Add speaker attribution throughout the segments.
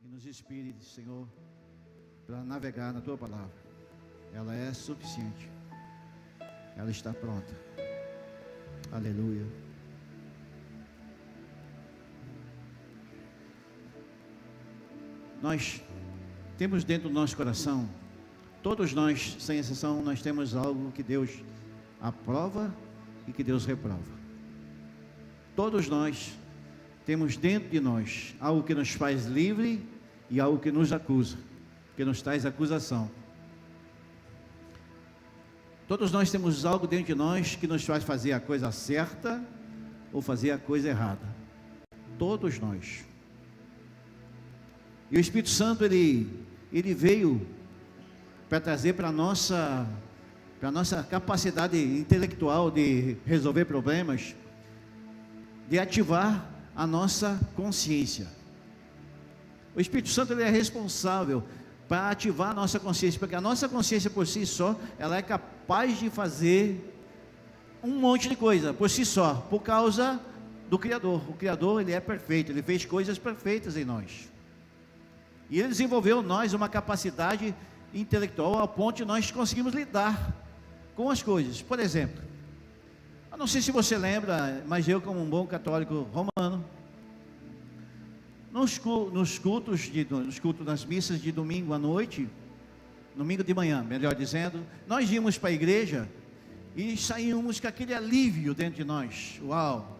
Speaker 1: e nos inspire, Senhor, para navegar na Tua palavra. Ela é suficiente. Ela está pronta. Aleluia. Nós temos dentro do nosso coração, todos nós, sem exceção, nós temos algo que Deus aprova e que Deus reprova. Todos nós temos dentro de nós algo que nos faz livre e algo que nos acusa, que nos traz acusação. Todos nós temos algo dentro de nós que nos faz fazer a coisa certa ou fazer a coisa errada. Todos nós. E o Espírito Santo, ele veio para trazer para a nossa capacidade intelectual de resolver problemas, de ativar a nossa consciência. O Espírito Santo, ele é responsável para ativar a nossa consciência, porque a nossa consciência por si só, ela é capaz de fazer um monte de coisa por si só, por causa do Criador. O Criador, ele é perfeito, ele fez coisas perfeitas em nós. E ele desenvolveu em nós uma capacidade intelectual ao ponto de nós conseguirmos lidar com as coisas. Por exemplo, eu não sei se você lembra, mas eu, como um bom católico romano, nos cultos, nas missas de domingo à noite, domingo de manhã, melhor dizendo, nós íamos para a igreja e saímos com aquele alívio dentro de nós. Uau!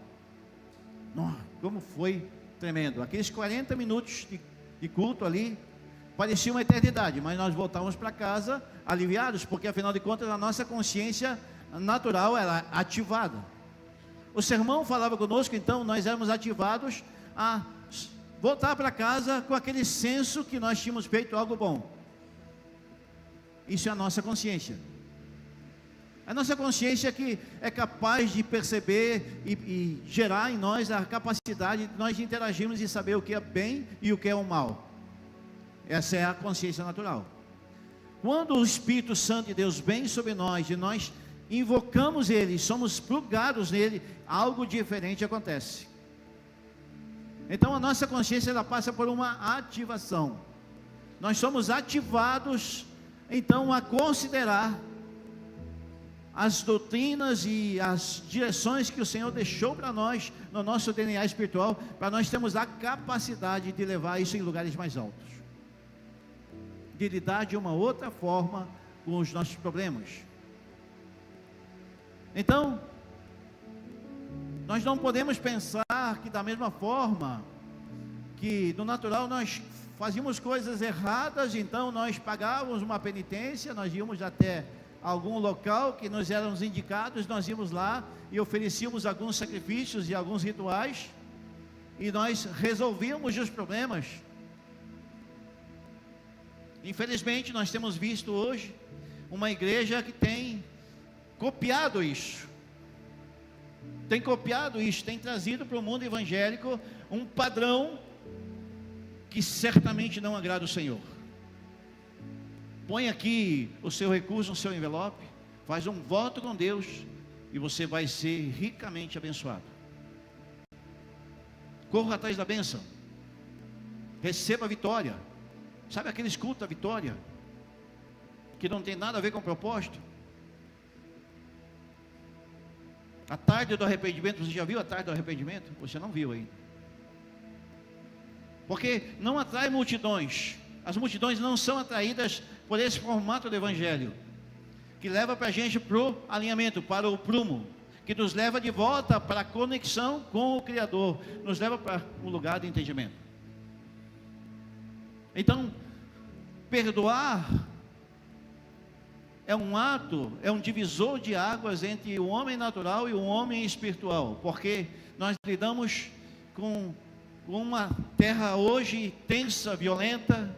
Speaker 1: Como foi tremendo! Aqueles 40 minutos de culto ali, parecia uma eternidade, mas nós voltávamos para casa aliviados, porque afinal de contas a nossa consciência natural era ativada. O sermão falava conosco, então nós éramos ativados a voltar para casa com aquele senso que nós tínhamos feito algo bom. Isso é a nossa consciência. A nossa consciência que é capaz de perceber e gerar em nós a capacidade de nós interagirmos e saber o que é bem e o que é o mal. Essa é a consciência natural. Quando o Espírito Santo de Deus vem sobre nós e nós invocamos Ele, somos plugados nele, algo diferente acontece. Então a nossa consciência, ela passa por uma ativação. Nós somos ativados então a considerar as doutrinas e as direções que o Senhor deixou para nós no nosso DNA espiritual, para nós termos a capacidade de levar isso em lugares mais altos, de lidar de uma outra forma com os nossos problemas. Então, nós não podemos pensar que da mesma forma que no natural nós fazíamos coisas erradas, então nós pagávamos uma penitência, nós íamos até algum local que nós éramos indicados, nós íamos lá e oferecíamos alguns sacrifícios e alguns rituais, e nós resolvíamos os problemas. Infelizmente nós temos visto hoje uma igreja que tem copiado isso, tem trazido para o mundo evangélico um padrão que certamente não agrada o Senhor. Põe aqui o seu recurso no seu envelope, faz um voto com Deus e você vai ser ricamente abençoado. Corra atrás da bênção, receba a vitória. Sabe aqueles cultos da vitória que não tem nada a ver com o propósito? A tarde do arrependimento, você já viu a tarde do arrependimento? Você não viu ainda. Porque não atrai multidões. As multidões não são atraídas por esse formato do evangelho, que leva para a gente para o alinhamento, para o prumo, que nos leva de volta para a conexão com o Criador, nos leva para um lugar de entendimento. Então, perdoar é um ato, é um divisor de águas entre o homem natural e o homem espiritual, porque nós lidamos com uma terra hoje tensa, violenta,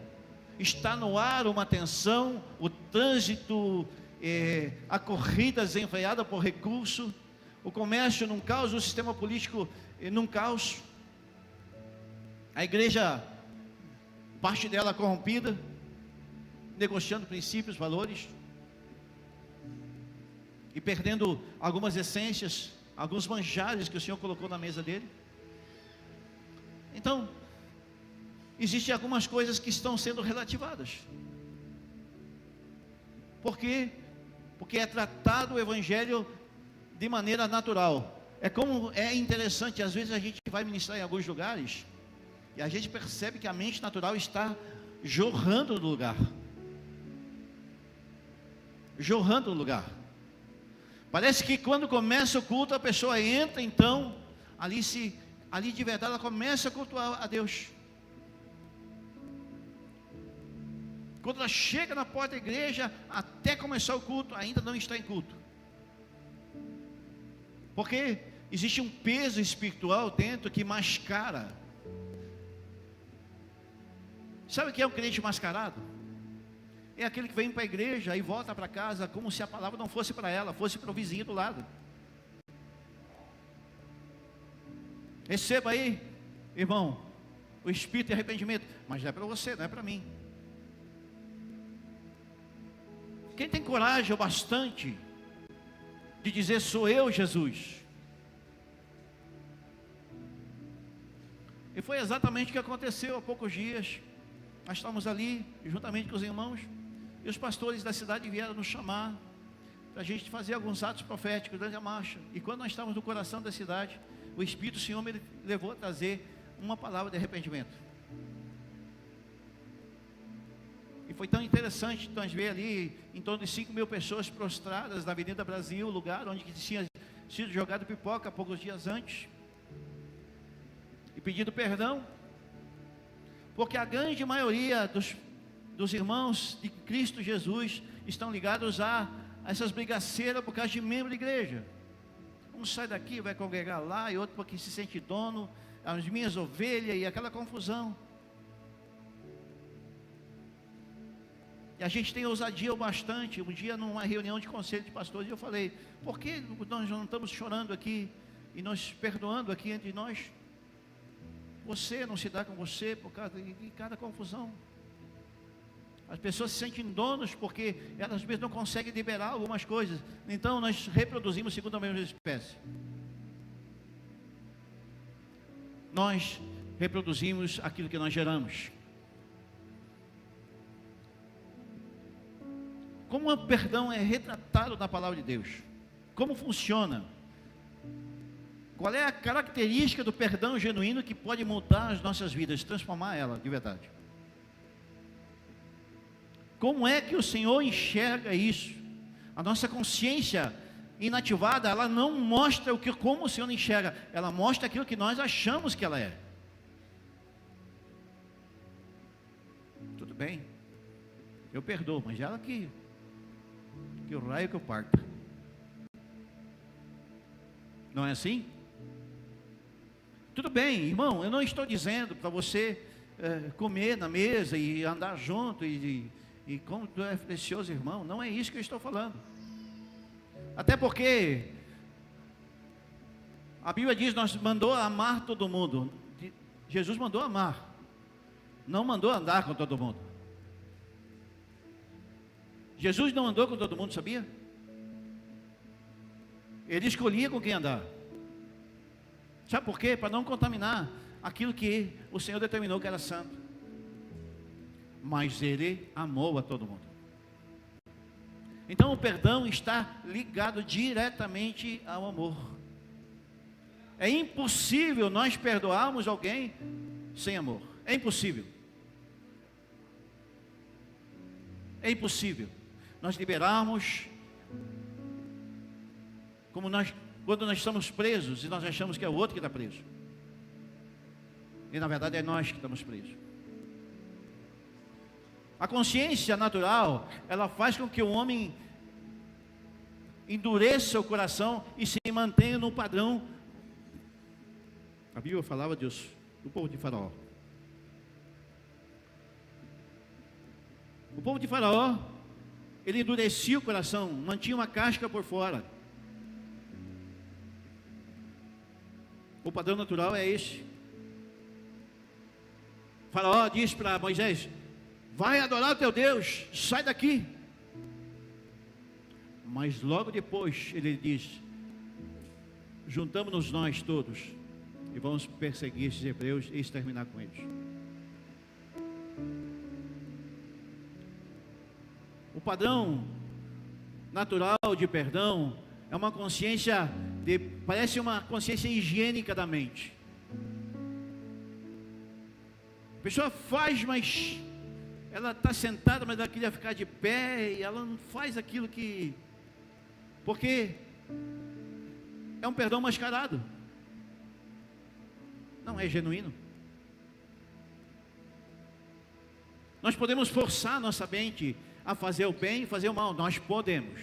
Speaker 1: está no ar uma tensão, o trânsito, a corrida desenfreada por recurso, o comércio num caos, o sistema político num caos, a igreja, parte dela corrompida, negociando princípios, valores, e perdendo algumas essências, alguns manjares que o Senhor colocou na mesa dele. Então, existem algumas coisas que estão sendo relativadas. Por quê? Porque é tratado o Evangelho de maneira natural. É interessante, às vezes a gente vai ministrar em alguns lugares e a gente percebe que a mente natural está jorrando no lugar. Jorrando no lugar. Parece que quando começa o culto, a pessoa entra, então, ali de verdade ela começa a cultuar a Deus. Quando ela chega na porta da igreja, até começar o culto, ainda não está em culto. Porque existe um peso espiritual dentro que mascara. Sabe o que é um crente mascarado? É aquele que vem para a igreja e volta para casa como se a palavra não fosse para ela, fosse para o vizinho do lado. Receba aí, irmão, o espírito de arrependimento, mas não é para você, não é para mim. Quem tem coragem o bastante de dizer: sou eu, Jesus? E foi exatamente o que aconteceu há poucos dias. Nós estávamos ali, juntamente com os irmãos, e os pastores da cidade vieram nos chamar para a gente fazer alguns atos proféticos durante a marcha. E quando nós estávamos no coração da cidade, o Espírito do Senhor me levou a trazer uma palavra de arrependimento. E foi tão interessante nós ver ali em torno de 5.000 pessoas prostradas na Avenida Brasil, lugar onde tinha sido jogado pipoca poucos dias antes, e pedindo perdão, porque a grande maioria dos irmãos de Cristo Jesus estão ligados a essas brigaceiras por causa de membro de igreja. Um sai daqui, vai congregar lá, e outro porque se sente dono, as minhas ovelhas, e aquela confusão. E a gente tem ousadia o bastante. Um dia, numa reunião de conselho de pastores, eu falei: por que nós não estamos chorando aqui e nós perdoando aqui entre nós? Você não se dá com você por causa de cada confusão. As pessoas se sentem donos porque elas mesmas não conseguem liberar algumas coisas. Então nós reproduzimos segundo a mesma espécie. Nós reproduzimos aquilo que nós geramos. Como o perdão é retratado na palavra de Deus? Como funciona? Qual é a característica do perdão genuíno que pode mudar as nossas vidas, transformar ela de verdade? Como é que o Senhor enxerga isso? A nossa consciência inativada, ela não mostra como o Senhor enxerga, ela mostra aquilo que nós achamos que ela é. Tudo bem, eu perdoo, mas ela que o raio que eu parto. Não é assim? Tudo bem, irmão, eu não estou dizendo para você comer na mesa e andar junto e como tu é precioso, irmão. Não é isso que eu estou falando. Até porque a Bíblia diz: nós mandou amar todo mundo. Jesus mandou amar, não mandou andar com todo mundo. Jesus não andou com todo mundo, sabia? Ele escolhia com quem andar. Sabe por quê? Para não contaminar aquilo que o Senhor determinou que era santo. Mas Ele amou a todo mundo. Então o perdão está ligado diretamente ao amor. É impossível nós perdoarmos alguém sem amor. É impossível. É impossível nós liberarmos, quando nós estamos presos e nós achamos que é o outro que está preso, e na verdade é nós que estamos presos. A consciência natural, ela faz com que o homem endureça o coração e se mantenha no padrão. A Bíblia falava do povo de Faraó. O povo de Faraó, ele endurecia o coração, mantinha uma casca por fora. O padrão natural é esse. Faraó diz para Moisés: vai adorar o teu Deus, sai daqui. Mas logo depois ele diz: juntamos-nos nós todos e vamos perseguir esses hebreus e exterminar com eles. padrão natural de perdão é uma consciência, parece uma consciência higiênica da mente. A pessoa faz, mas ela está sentada, mas ela queria ficar de pé, e ela não faz aquilo que... Porque é um perdão mascarado. Não é genuíno. Nós podemos forçar nossa mente a fazer o bem e fazer o mal. Nós podemos.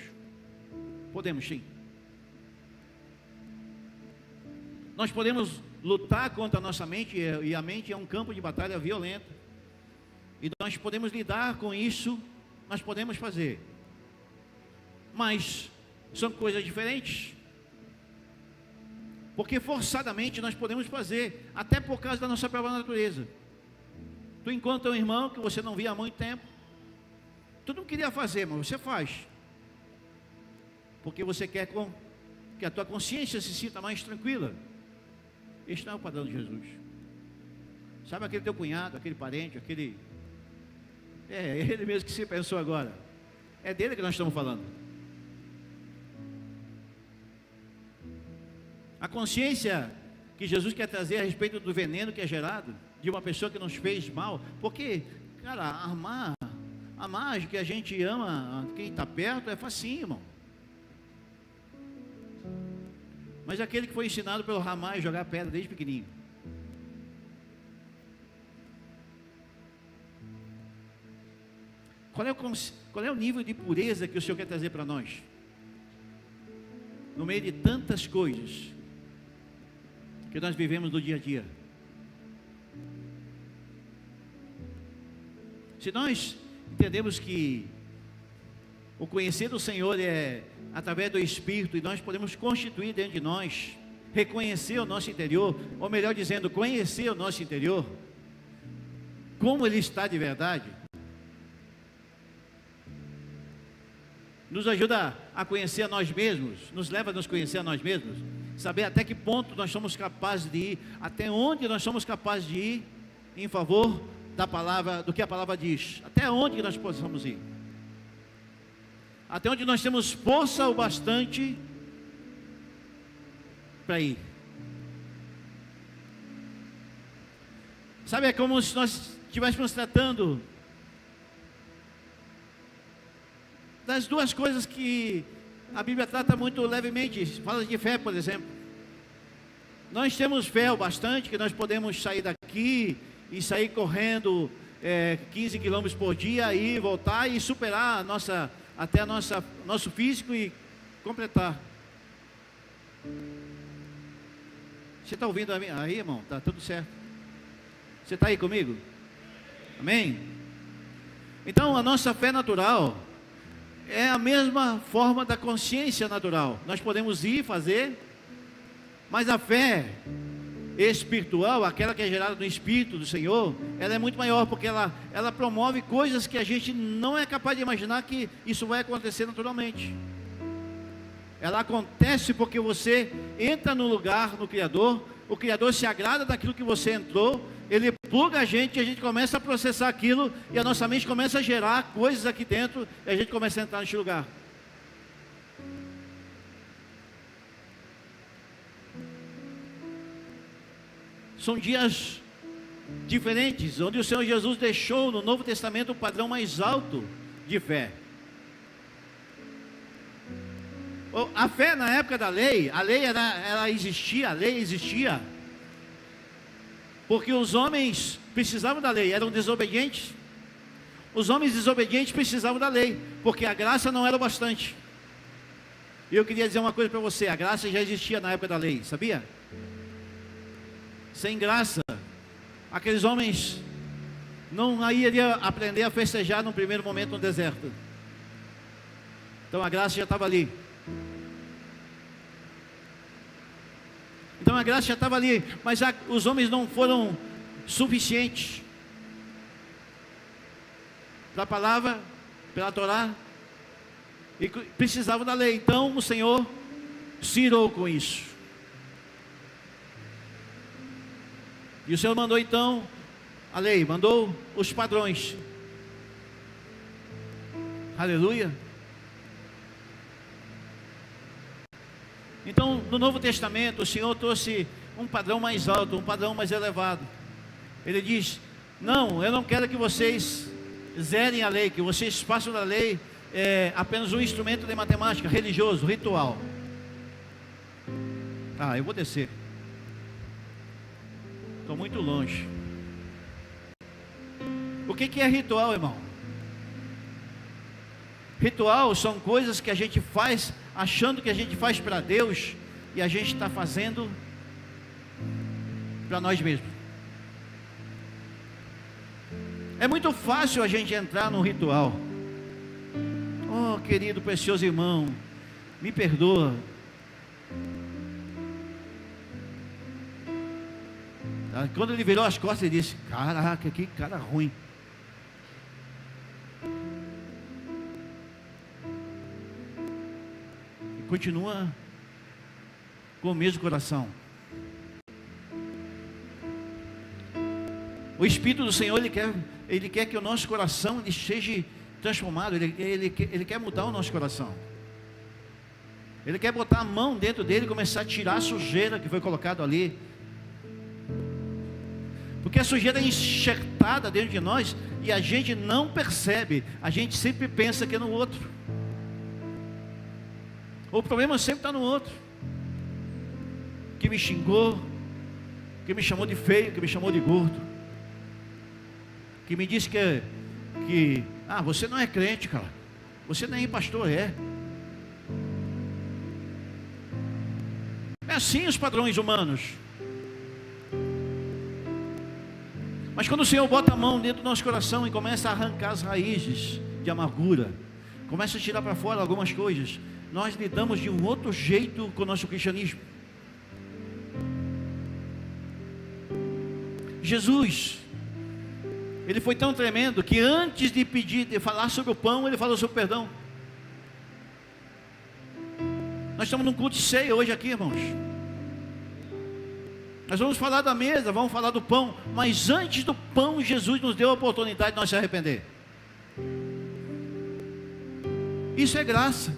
Speaker 1: Podemos sim. Nós podemos lutar contra a nossa mente, e a mente é um campo de batalha violento. E nós podemos lidar com isso, nós podemos fazer. Mas são coisas diferentes. Porque forçadamente nós podemos fazer, até por causa da nossa própria natureza. Tu encontra um irmão que você não via há muito tempo, tu não queria fazer, mas você faz. Porque você quer que a tua consciência se sinta mais tranquila. Este não é o padrão de Jesus. Sabe aquele teu cunhado, aquele parente, aquele... É ele mesmo que você pensou agora. É dele que nós estamos falando. A consciência que Jesus quer trazer a respeito do veneno que é gerado de uma pessoa que nos fez mal. Porque, cara, amar que a gente ama quem está perto é facinho, irmão. Mas aquele que foi ensinado pelo Ramar a jogar pedra desde pequenininho. Qual é o nível de pureza que o Senhor quer trazer para nós? No meio de tantas coisas que nós vivemos no dia a dia. Se nós entendemos que o conhecer do Senhor é através do Espírito, e nós podemos constituir dentro de nós, reconhecer o nosso interior, ou melhor dizendo, conhecer o nosso interior, como ele está de verdade, nos ajuda a conhecer a nós mesmos, nos leva a nos conhecer a nós mesmos, saber até que ponto nós somos capazes de ir, até onde nós somos capazes de ir em favor da palavra, do que a palavra diz, até onde nós possamos ir, até onde nós temos força o bastante para ir. Sabe, é como se nós estivéssemos tratando das duas coisas que a Bíblia trata muito levemente. Fala de fé, por exemplo. Nós temos fé o bastante que nós podemos sair daqui e sair correndo 15 quilômetros por dia e voltar e superar até nosso físico e completar. Você está ouvindo aí, irmão? Está tudo certo? Você está aí comigo? Amém? Então a nossa fé natural é a mesma forma da consciência natural. Nós podemos ir fazer, mas a fé espiritual, aquela que é gerada no Espírito do Senhor, ela é muito maior, porque ela promove coisas que a gente não é capaz de imaginar que isso vai acontecer naturalmente. Ela acontece porque você entra no lugar, no Criador, o Criador se agrada daquilo que você entrou, Ele pluga a gente começa a processar aquilo, e a nossa mente começa a gerar coisas aqui dentro, e a gente começa a entrar nesse lugar. São dias diferentes, onde o Senhor Jesus deixou no Novo Testamento o padrão mais alto de fé. A fé na época da lei, a lei existia, porque os homens precisavam da lei, eram desobedientes. Os homens desobedientes precisavam da lei, porque a graça não era o bastante. E eu queria dizer uma coisa para você: a graça já existia na época da lei, sabia? Sem graça, aqueles homens não iriam aprender a festejar no primeiro momento no deserto. Então a graça já estava ali. Então a graça já estava ali, mas os homens não foram suficientes para a palavra, pela Torá, e precisavam da lei. Então o Senhor se irou com isso. E o Senhor mandou então a lei, mandou os padrões. Aleluia. Então, no Novo Testamento, o Senhor trouxe um padrão mais alto, um padrão mais elevado. Ele diz: não, eu não quero que vocês zerem a lei, que vocês façam da lei apenas um instrumento de matemática, religioso, ritual. Eu vou descer. Estou muito longe. O que é ritual, irmão? Ritual são coisas que a gente faz achando que a gente faz para Deus, e a gente está fazendo para nós mesmos. É muito fácil a gente entrar num ritual. Oh, querido, precioso irmão, me perdoa. Quando ele virou as costas, ele disse: caraca, que cara ruim. E continua com o mesmo coração. O Espírito do Senhor, Ele quer que o nosso coração ele seja transformado. Ele quer mudar o nosso coração. Ele quer botar a mão dentro dele e começar a tirar a sujeira que foi colocada ali. Porque a sujeira é enxertada dentro de nós e a gente não percebe. A gente sempre pensa que é no outro. O problema sempre está no outro. Que me xingou, que me chamou de feio, que me chamou de gordo, que me disse que você não é crente, cara. Você nem pastor é. É assim os padrões humanos. Mas quando o Senhor bota a mão dentro do nosso coração e começa a arrancar as raízes de amargura, começa a tirar para fora algumas coisas, nós lidamos de um outro jeito com o nosso cristianismo. Jesus, Ele foi tão tremendo que antes de falar sobre o pão, Ele falou sobre o perdão. Nós estamos num culto de ceia hoje aqui, irmãos. Nós vamos falar da mesa, vamos falar do pão, mas antes do pão, Jesus nos deu a oportunidade de nós se arrepender. Isso é graça.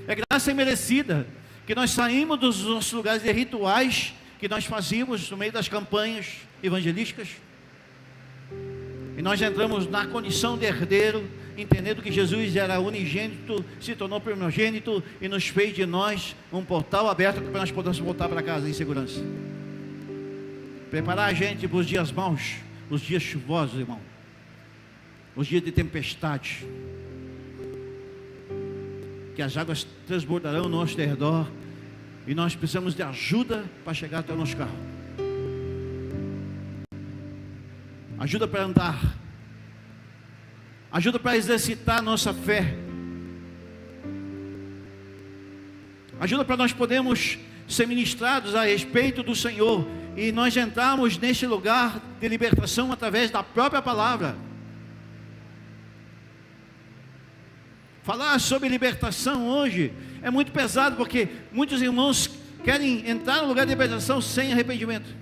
Speaker 1: É graça imerecida, que nós saímos dos nossos lugares de rituais que nós fazíamos no meio das campanhas evangelísticas, e nós entramos na condição de herdeiro, entendendo que Jesus era unigênito, se tornou primogênito e nos fez de nós um portal aberto para nós podermos voltar para casa em segurança. Preparar a gente para os dias maus, os dias chuvosos, irmão, os dias de tempestade, que as águas transbordarão ao nosso redor e nós precisamos de ajuda para chegar até o nosso carro. Ajuda para andar, ajuda para exercitar a nossa fé, ajuda para nós podermos ser ministrados a respeito do Senhor e nós entrarmos neste lugar de libertação através da própria palavra. Falar sobre libertação hoje é muito pesado, porque muitos irmãos querem entrar no lugar de libertação sem arrependimento,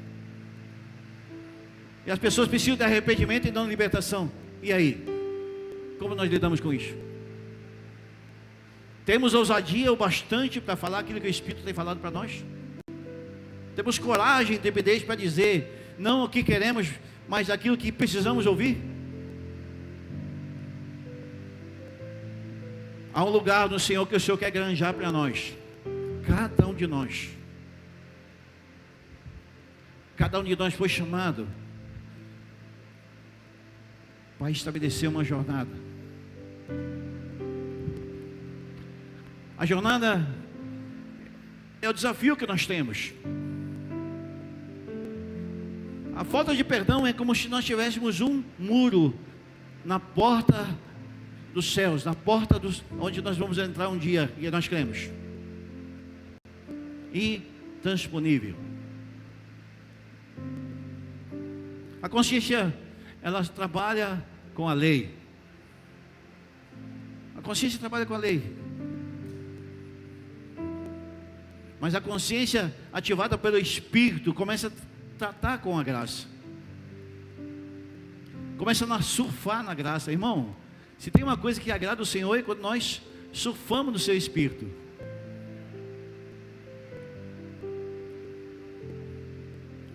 Speaker 1: e as pessoas precisam de arrependimento e não de libertação. E aí? Como nós lidamos com isso? Temos ousadia o bastante para falar aquilo que o Espírito tem falado para nós? Temos coragem e intrepidez para dizer não o que queremos, mas aquilo que precisamos ouvir? Há um lugar no Senhor que o Senhor quer granjar para nós, cada um de nós. Cada um de nós foi chamado para estabelecer uma jornada. A jornada é o desafio que nós temos. A falta de perdão é como se nós tivéssemos um muro na porta dos céus, na porta onde nós vamos entrar um dia, e nós cremos, intransponível. A consciência, ela trabalha com a lei. A consciência trabalha com a lei, mas a consciência ativada pelo Espírito começa a tratar com a graça, começa a surfar na graça. Irmão, Se tem uma coisa que agrada o Senhor é quando nós surfamos no seu Espírito.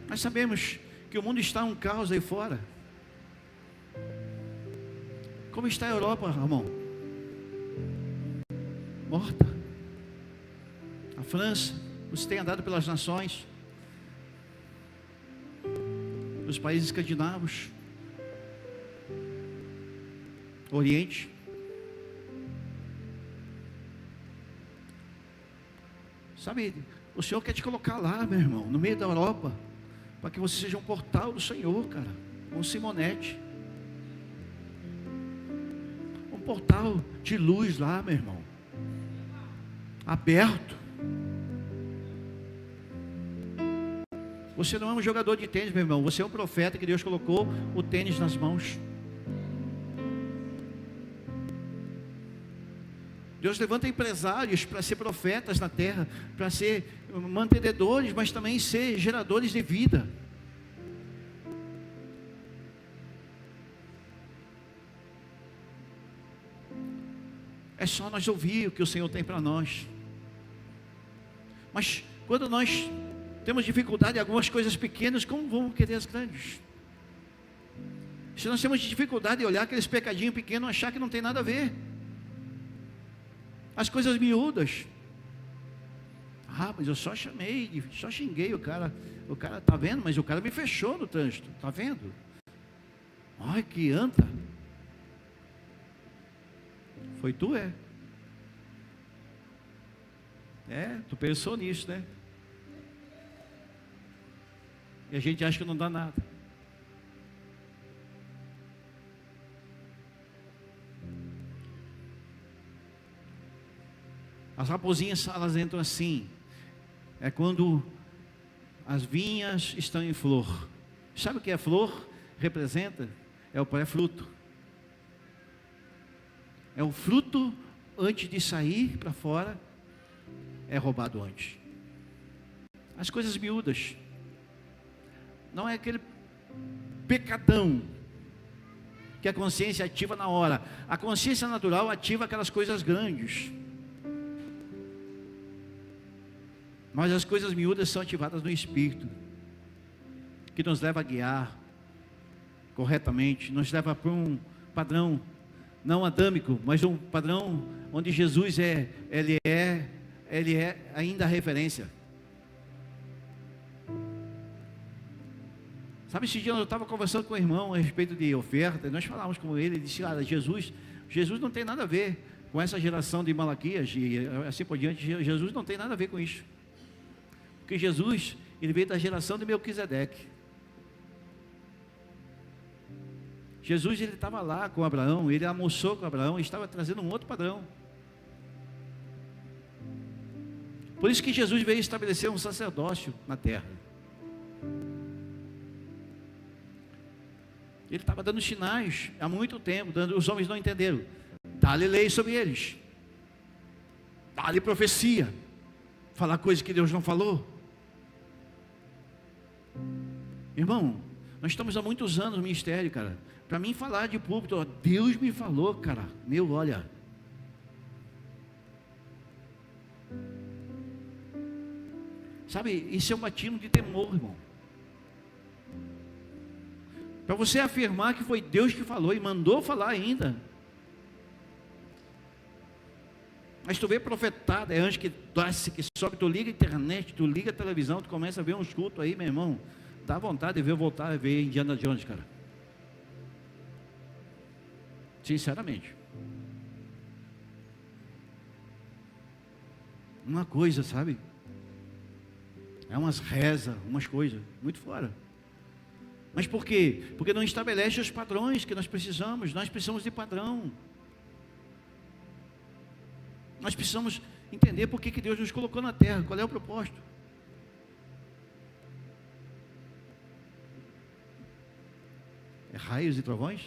Speaker 1: Nós sabemos que o mundo está um caos aí fora. Como está a Europa, Ramon? Morta. A França, você tem andado pelas nações, os países escandinavos, Oriente. Sabe, o Senhor quer te colocar lá, meu irmão, no meio da Europa, para que você seja um portal do Senhor, cara, um Simonete, um portal de luz lá, meu irmão, aberto. Você não é um jogador de tênis, meu irmão, você é um profeta que Deus colocou o tênis nas mãos. Deus levanta empresários para ser profetas na terra, para ser mantenedores, mas também ser geradores de vida. É só nós ouvir o que o Senhor tem para nós. Mas quando nós temos dificuldade em algumas coisas pequenas, como vamos querer as grandes? Se nós temos dificuldade em olhar aqueles pecadinhos pequenos, achar que não tem nada a ver. As coisas miúdas. Ah, mas eu só chamei, só xinguei o cara tá vendo, mas o cara me fechou no trânsito, tá vendo? Ai, que anta. Foi tu, é? É, tu pensou nisso, né? E a gente acha que não dá nada. As raposinhas, elas entram assim. É quando as vinhas estão em flor. Sabe o que é flor? Representa? É o pré-fruto. É o fruto antes de sair para fora. É roubado antes. As coisas miúdas. Não é aquele pecadão que a consciência ativa na hora. A consciência natural ativa aquelas coisas grandes. Mas as coisas miúdas são ativadas no Espírito, que nos leva a guiar corretamente, nos leva para um padrão não adâmico, mas um padrão onde Jesus ele é ainda a referência. Sabe, esse dia eu estava conversando com o irmão a respeito de oferta, e nós falávamos com ele disse, cara, Jesus não tem nada a ver com essa geração de Malaquias, e assim por diante, Jesus não tem nada a ver com isso. Porque Jesus, ele veio da geração de Melquisedeque. Jesus, ele estava lá com Abraão, ele almoçou com Abraão, e estava trazendo um outro padrão. Por isso que Jesus veio estabelecer um sacerdócio na terra. Ele estava dando sinais há muito tempo, os homens não entenderam. Dá-lhe lei sobre eles, dá-lhe profecia, falar coisas que Deus não falou. Irmão, nós estamos há muitos anos no ministério, cara. Para mim falar de púlpito, ó, Deus me falou, cara. Meu, olha. Sabe, isso é um batismo de temor, irmão. Para você afirmar que foi Deus que falou e mandou falar ainda. Mas tu vê profetada, é anjo que desce, que sobe, tu liga a internet, tu liga a televisão, tu começa a ver uns cultos aí, meu irmão. Dá vontade de ver, voltar a ver Indiana Jones, cara. Sinceramente. Uma coisa, sabe? É umas rezas, umas coisas, muito fora. Mas por quê? Porque não estabelece os padrões que nós precisamos de padrão. Nós precisamos entender por que Deus nos colocou na terra, qual é o propósito. É raios e trovões?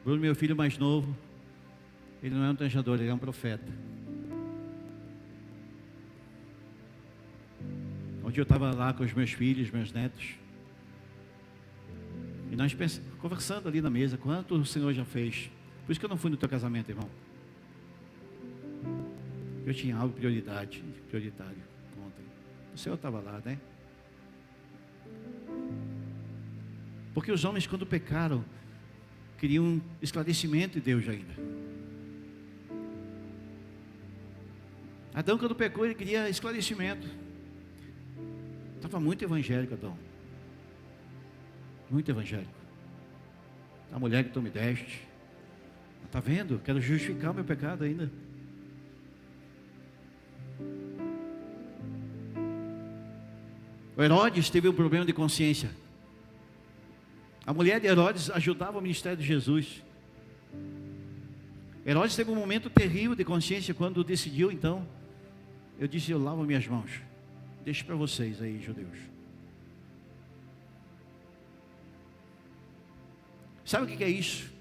Speaker 1: Bruno, meu filho mais novo, ele não é um treinador, ele é um profeta. Onde eu estava lá com os meus filhos, meus netos, E nós conversando ali na mesa, quanto o Senhor já fez. Por isso que eu não fui no teu casamento, irmão. Eu tinha algo prioritário ontem. O Senhor estava lá, né? Porque os homens, quando pecaram, queriam esclarecimento de Deus ainda. Adão, quando pecou, ele queria esclarecimento. Estava muito evangélico, Adão. Muito evangélico. A mulher que tu me deste. Está vendo? Quero justificar o meu pecado ainda. O Herodes teve um problema de consciência. A mulher de Herodes ajudava o ministério de Jesus. Herodes teve um momento terrível de consciência quando decidiu, então, eu disse, eu lavo minhas mãos. Deixo para vocês aí, judeus. Sabe o que é isso?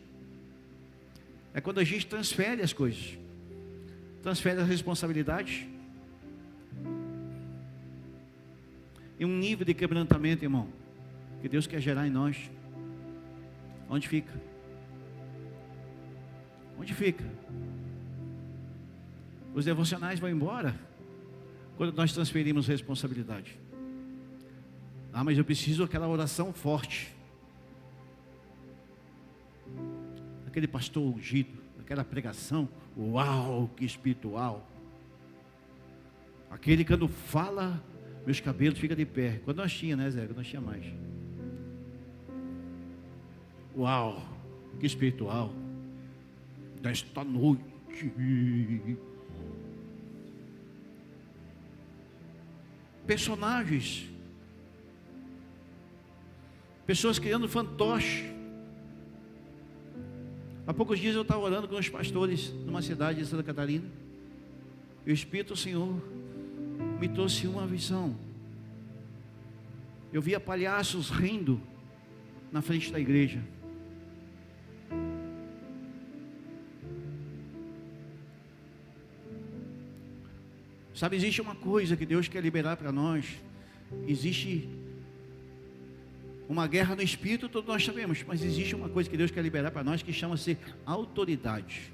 Speaker 1: É quando a gente transfere as coisas. Transfere as responsabilidades. Em um nível de quebrantamento, irmão, que Deus quer gerar em nós. Onde fica? Onde fica? Os devocionais vão embora quando nós transferimos responsabilidade. Ah, mas eu preciso daquela oração forte. Aquele pastor ungido, aquela pregação, uau, que espiritual. Aquele quando fala, meus cabelos ficam de pé. Quando nós tínhamos, né, Zé? Quando nós tínhamos mais. Uau, que espiritual. Desta noite. Personagens. Pessoas criando fantoche. Há poucos dias eu estava orando com os pastores numa cidade de Santa Catarina. E o Espírito do Senhor me trouxe uma visão. Eu via palhaços rindo na frente da igreja. Sabe, existe uma coisa que Deus quer liberar para nós. Existe uma guerra no Espírito, todos nós sabemos. Mas existe uma coisa que Deus quer liberar para nós que chama-se autoridade.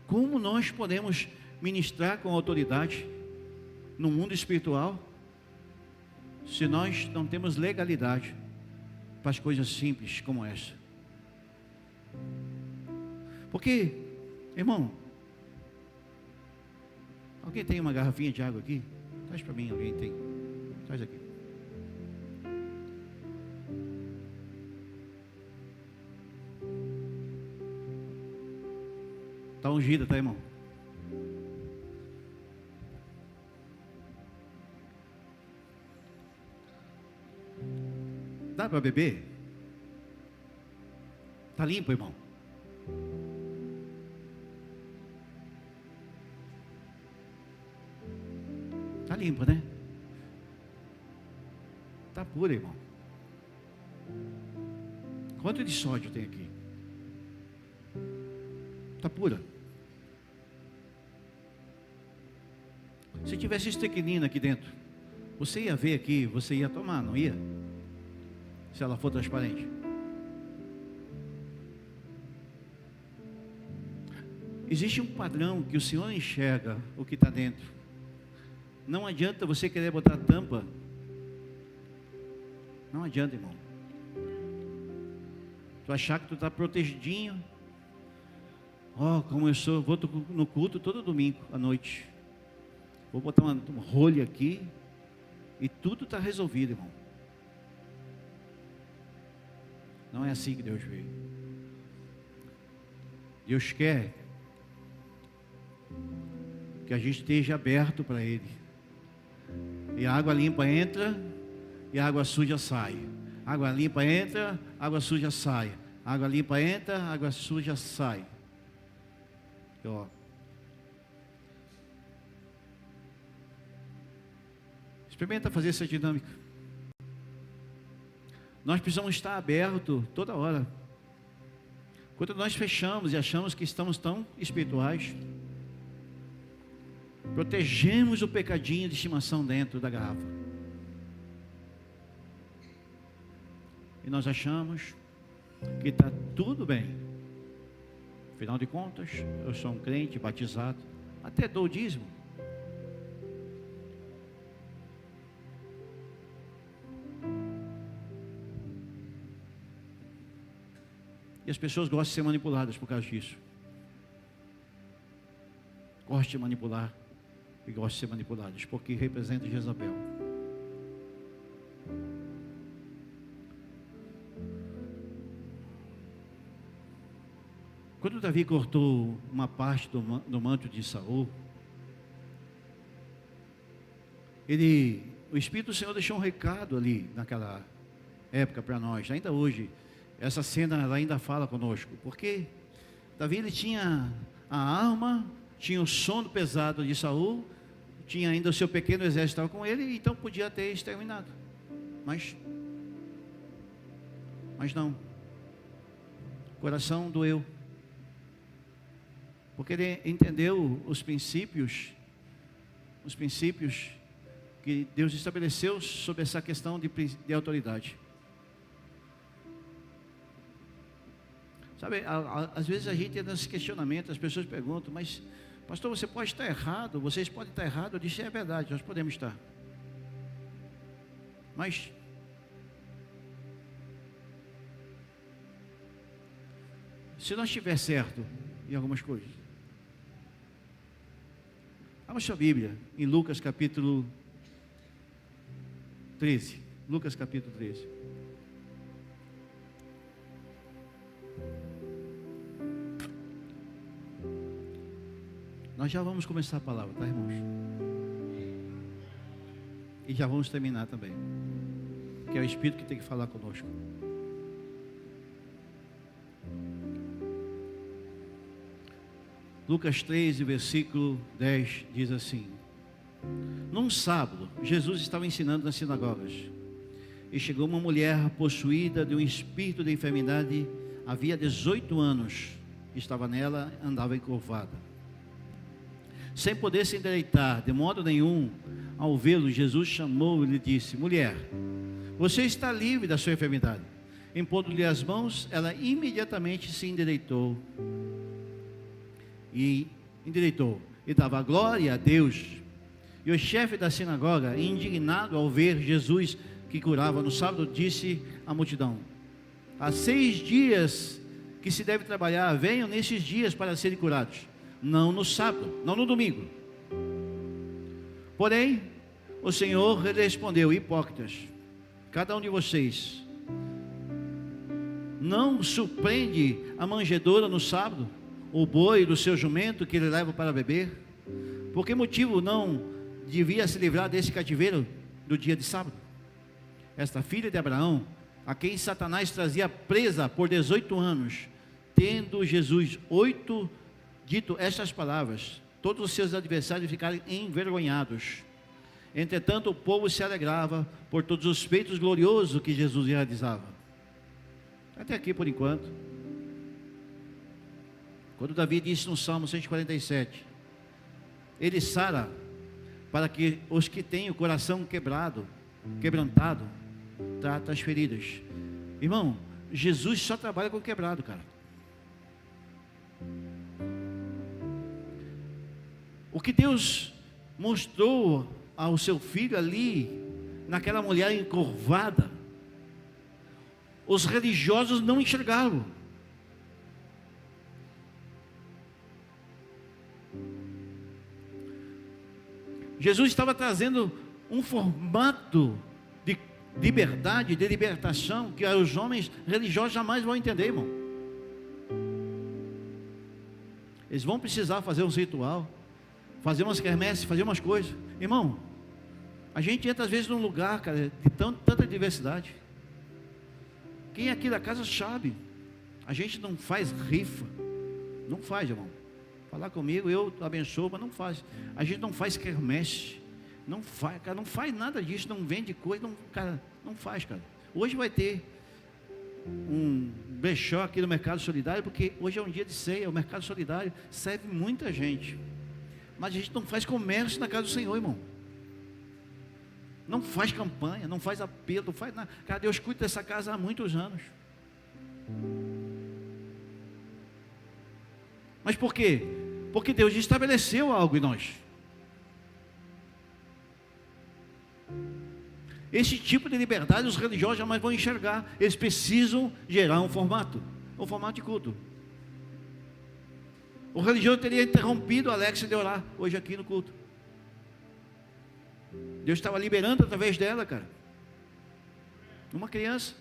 Speaker 1: Como nós podemos ministrar com autoridade no mundo espiritual se nós não temos legalidade para as coisas simples como essa? Porque, irmão, alguém tem uma garrafinha de água aqui? Traz para mim, alguém tem? Traz aqui. Está ungida, tá, irmão? Dá para beber? Está limpo, irmão? Está limpo, né? Está pura, irmão. Quanto de sódio tem aqui? Está pura. Se tivesse estricnina aqui dentro, você ia ver aqui, você ia tomar, não ia? Se ela for transparente. Existe um padrão que o Senhor enxerga o que está dentro. Não adianta você querer botar tampa. Não adianta, irmão. Tu achar que tu está protegidinho. Ó, como eu sou, vou no culto todo domingo à noite. Vou botar uma rolha aqui e tudo está resolvido, irmão. Não é assim que Deus vê. Deus quer que a gente esteja aberto para Ele. E a água limpa entra e a água suja sai. Água limpa entra, água suja sai. Água limpa entra, água suja sai. E, ó. Experimenta fazer essa dinâmica. Nós precisamos estar abertos toda hora. Quando nós fechamos e achamos que estamos tão espirituais, protegemos o pecadinho de estimação dentro da garrafa. e nós achamos que está tudo bem. Afinal de contas, eu sou um crente batizado, até dou o dízimo. E as pessoas gostam de ser manipuladas por causa disso. Gostam de manipular e gostam de ser manipuladas, porque representa Jezabel. Quando Davi cortou uma parte do manto de Saul, o Espírito do Senhor deixou um recado ali naquela época para nós. Ainda hoje, essa cena ela ainda fala conosco, porque Davi ele tinha a arma, tinha o sono pesado de Saul, tinha ainda o seu pequeno exército com ele, então podia ter exterminado. Mas não. O coração doeu. Porque ele entendeu os princípios que Deus estabeleceu sobre essa questão de autoridade. Sabe, às vezes a gente entra nesse questionamento, as pessoas perguntam, mas pastor, você pode estar errado, vocês podem estar errados. Eu disse, é verdade, nós podemos estar. Mas se nós estiver certo em algumas coisas, abra sua Bíblia em Lucas capítulo 13. Lucas capítulo 13. Nós já vamos começar a palavra, tá, irmãos? E já vamos terminar também. Que é o Espírito que tem que falar conosco. Lucas 13, versículo 10 diz assim: num sábado, Jesus estava ensinando nas sinagogas, e chegou uma mulher possuída de um espírito de enfermidade, havia 18 anos, estava nela, andava encurvada. Sem poder se endireitar de modo nenhum, ao vê-lo, Jesus chamou e lhe disse: mulher, você está livre da sua enfermidade. Impondo-lhe as mãos, ela imediatamente se endireitou. E dava glória a Deus. E o chefe da sinagoga, indignado ao ver Jesus que curava no sábado, disse à multidão: há 6 dias que se deve trabalhar, venham nesses dias para serem curados, não no sábado, não no domingo. Porém, o Senhor respondeu: hipócritas, cada um de vocês não surpreende a manjedoura no sábado, o boi do seu jumento que ele leva para beber? Por que motivo não devia se livrar desse cativeiro do dia de sábado? Esta filha de Abraão, a quem Satanás trazia presa por 18 anos, tendo Jesus dito estas palavras, todos os seus adversários ficaram envergonhados. Entretanto, o povo se alegrava por todos os feitos gloriosos que Jesus realizava. Até aqui por enquanto. Quando Davi disse no Salmo 147, ele sara para que os que têm o coração quebrantado, trata as feridas. Irmão, Jesus só trabalha com quebrado, cara. O que Deus mostrou ao seu filho ali, naquela mulher encurvada, os religiosos não enxergaram. Jesus estava trazendo um formato de liberdade, de libertação, que os homens religiosos jamais vão entender, irmão. Eles vão precisar fazer uns ritual, fazer umas quermesses, fazer umas coisas. Irmão, a gente entra às vezes num lugar, cara, de tanta diversidade. Quem aqui da casa sabe, a gente não faz rifa, não faz, irmão. Falar comigo, eu abençoo, mas não faz. A gente não faz quermesse, não faz, cara, não faz nada disso, não vende coisa, não, cara, não faz, cara. Hoje vai ter um brechó aqui no Mercado Solidário, porque hoje é um dia de ceia, o Mercado Solidário serve muita gente, mas a gente não faz comércio na casa do Senhor, irmão. Não faz campanha, não faz apelo, não faz nada. Cara, Deus cuida dessa casa há muitos anos. Mas por quê? Porque Deus estabeleceu algo em nós. Esse tipo de liberdade os religiosos jamais vão enxergar. Eles precisam gerar um formato de culto. O religioso teria interrompido a Alexa de orar hoje aqui no culto. Deus estava liberando através dela, cara. Uma criança.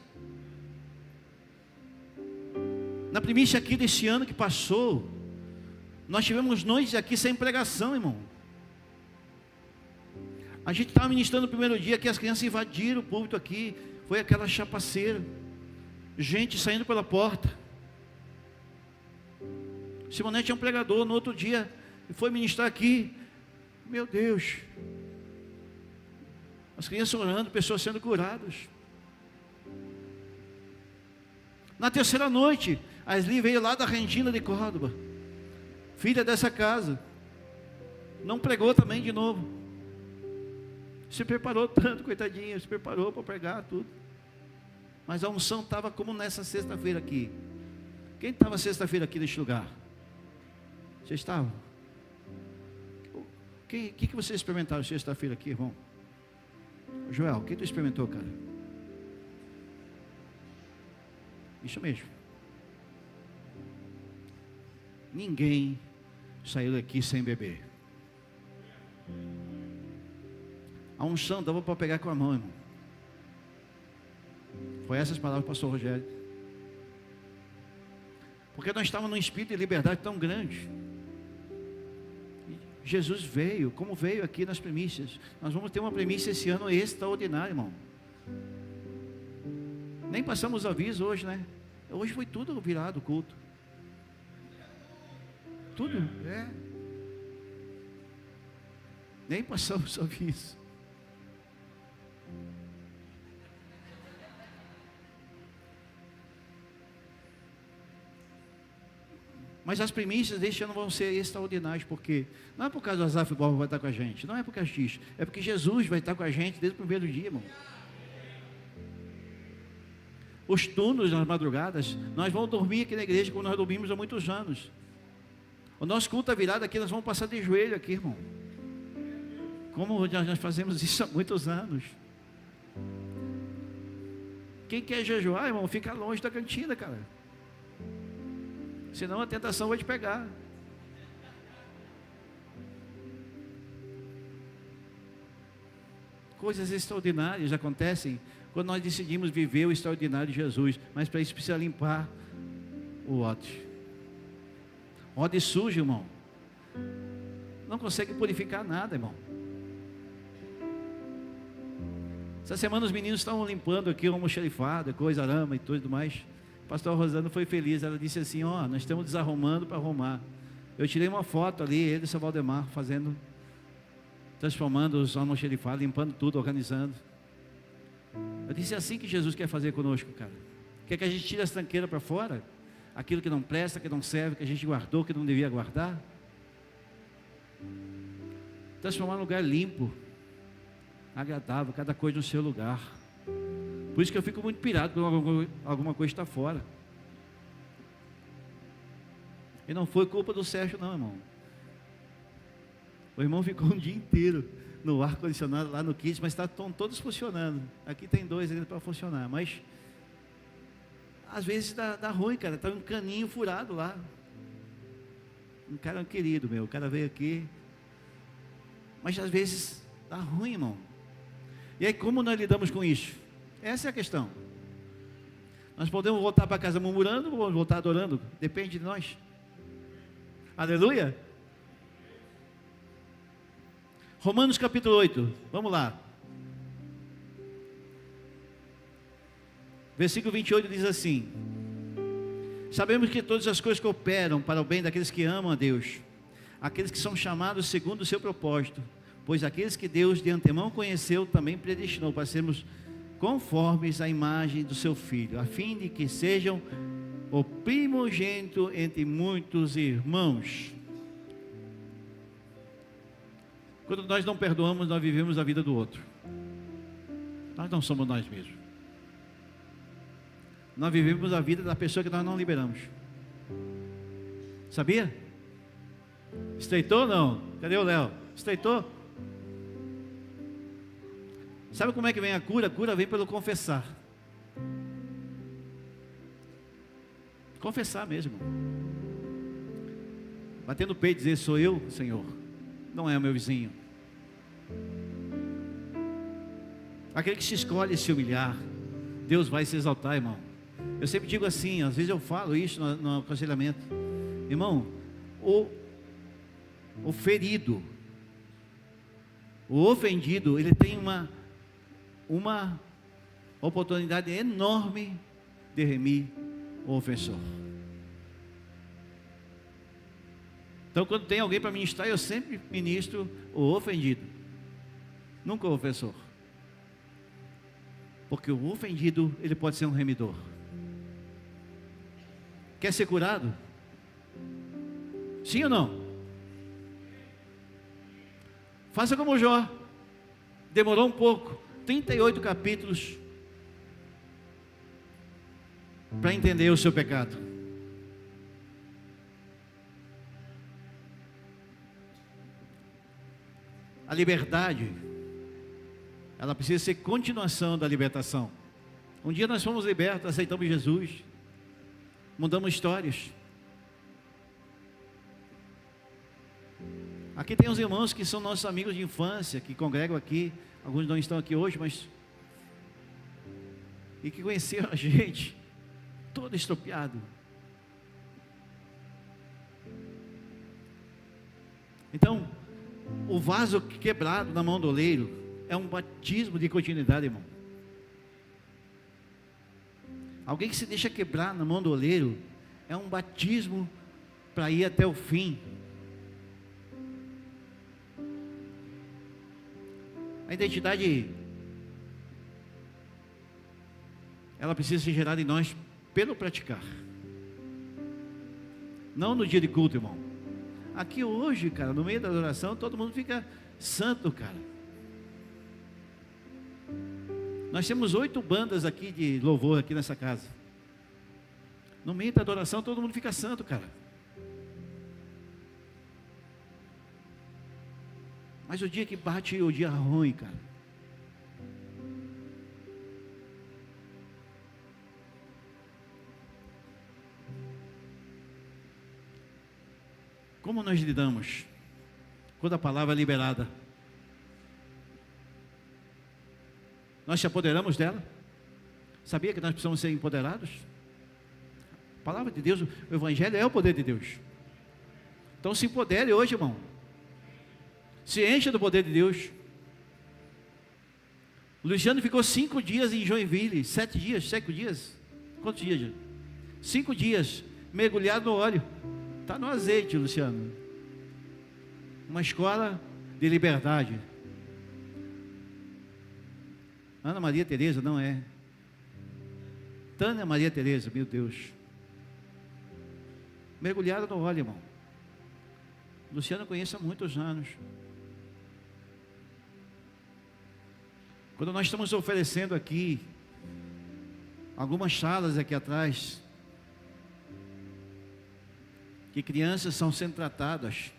Speaker 1: Na primícia aqui desse ano que passou, nós tivemos noites aqui sem pregação, irmão. A gente estava ministrando no primeiro dia que as crianças invadiram o púlpito aqui. Foi aquela chapaceira. Gente saindo pela porta. Simonete é um pregador. No outro dia, foi ministrar aqui. Meu Deus. As crianças orando, pessoas sendo curadas. Na terceira noite, a Esli veio lá da Regina de Córdoba, filha dessa casa. Não pregou também de novo. Se preparou tanto, coitadinha, se preparou para pregar tudo. Mas a unção estava como nessa sexta-feira aqui. Quem estava sexta-feira aqui neste lugar? Vocês estavam? O que vocês experimentaram sexta-feira aqui, irmão? Joel, o que tu experimentou, cara? Isso mesmo. Ninguém saiu daqui sem beber. A unção dava para pegar com a mão, irmão. Foi essas palavras do pastor Rogério. Porque nós estávamos num espírito de liberdade tão grande. Jesus veio, como veio aqui nas primícias. Nós vamos ter uma primícia esse ano extraordinária, irmão. Nem passamos aviso hoje, né? Hoje foi tudo virado o culto. Tudo, Nem passamos aviso. Mas as primícias deste ano vão ser extraordinárias, porque não é por causa do Azaf Borba vai estar com a gente, não é por causa disso, é porque Jesus vai estar com a gente desde o primeiro dia, irmão. Os turnos nas madrugadas, nós vamos dormir aqui na igreja como nós dormimos há muitos anos. O nosso culto à virada aqui, nós vamos passar de joelho aqui, irmão. Como nós fazemos isso há muitos anos. Quem quer jejuar, irmão, fica longe da cantina, cara. Senão a tentação vai te pegar. Coisas extraordinárias acontecem quando nós decidimos viver o extraordinário de Jesus. Mas para isso precisa limpar o ódio. Ódio sujo, irmão. Não consegue purificar nada, irmão. Essa semana os meninos estavam limpando aqui o almoxarifado, coisa, arama e tudo mais. O pastor Rosana foi feliz, ela disse assim, nós estamos desarrumando para arrumar. Eu tirei uma foto ali, ele e o seu Valdemar transformando os almoxarifados, limpando tudo, organizando. Eu disse, é assim que Jesus quer fazer conosco, cara. Quer que a gente tire as tranqueiras para fora, aquilo que não presta, que não serve, que a gente guardou, que não devia guardar. Transformar um lugar limpo, agradável, cada coisa no seu lugar. Por isso que eu fico muito pirado quando alguma coisa está fora. E não foi culpa do Sérgio não, irmão. O irmão ficou um dia inteiro no ar-condicionado lá no Kids, mas estão todos funcionando. Aqui tem 2 ainda para funcionar, mas às vezes dá ruim, cara. Está um caninho furado lá. Um cara querido meu, o cara veio aqui. Mas às vezes dá ruim, irmão. E aí como nós lidamos com isso? Essa é a questão. Nós podemos voltar para casa murmurando ou voltar adorando? Depende de nós. Aleluia. Romanos capítulo 8. Vamos lá. Versículo 28 diz assim: sabemos que todas as coisas cooperam para o bem daqueles que amam a Deus, aqueles que são chamados segundo o seu propósito, pois aqueles que Deus de antemão conheceu também predestinou para sermos conformes à imagem do seu Filho, a fim de que sejam o primogênito entre muitos irmãos. Quando nós não perdoamos, nós vivemos a vida do outro. Nós não somos nós mesmos. Nós vivemos a vida da pessoa que nós não liberamos. Sabia? Estreitou ou não? Cadê o Léo? Estreitou? Sabe como é que vem a cura? A cura vem pelo confessar. Confessar mesmo. Batendo o peito e dizer: sou eu, Senhor, não é o meu vizinho. Aquele que se escolhe se humilhar, Deus vai se exaltar, irmão. Eu sempre digo assim, às vezes eu falo isso no aconselhamento. Irmão, o ferido, o ofendido, ele tem uma oportunidade enorme de remir o ofensor. Então, quando tem alguém para ministrar, eu sempre ministro o ofendido, nunca o ofensor. Porque o ofendido, ele pode ser um remidor. Quer ser curado? Sim ou não? Faça como Jó. Demorou um pouco, 38 capítulos, para entender o seu pecado. A liberdade, ela precisa ser continuação da libertação. Um dia nós fomos libertos, aceitamos Jesus, mudamos histórias. Aqui tem uns irmãos que são nossos amigos de infância, que congregam aqui, alguns não estão aqui hoje, mas e que conheceram a gente todo estropiado. Então, o vaso quebrado na mão do oleiro é um batismo de continuidade, irmão. Alguém que se deixa quebrar na mão do oleiro é um batismo para ir até o fim. A identidade, ela precisa ser gerada em nós pelo praticar, não no dia de culto, irmão. Aqui hoje, cara, no meio da adoração, todo mundo fica santo, cara. Nós temos 8 bandas aqui de louvor aqui nessa casa. No meio da adoração, todo mundo fica santo, cara. Mas o dia que bate o dia ruim, cara, como nós lidamos quando a palavra é liberada? Nós se apoderamos dela? Sabia que nós precisamos ser empoderados? A palavra de Deus, o Evangelho é o poder de Deus. Então se empodere hoje, irmão. Se encha do poder de Deus. O Luciano ficou 5 dias em Joinville, 7 dias, 5 dias. Quantos dias? 5 dias, mergulhado no óleo. Está no azeite, Luciano. Uma escola de liberdade. Ana Maria Tereza, não é? Tânia Maria Tereza, meu Deus. Mergulhada no óleo, irmão. Luciano conhece há muitos anos. Quando nós estamos oferecendo aqui algumas salas aqui atrás, que crianças estão sendo tratadas,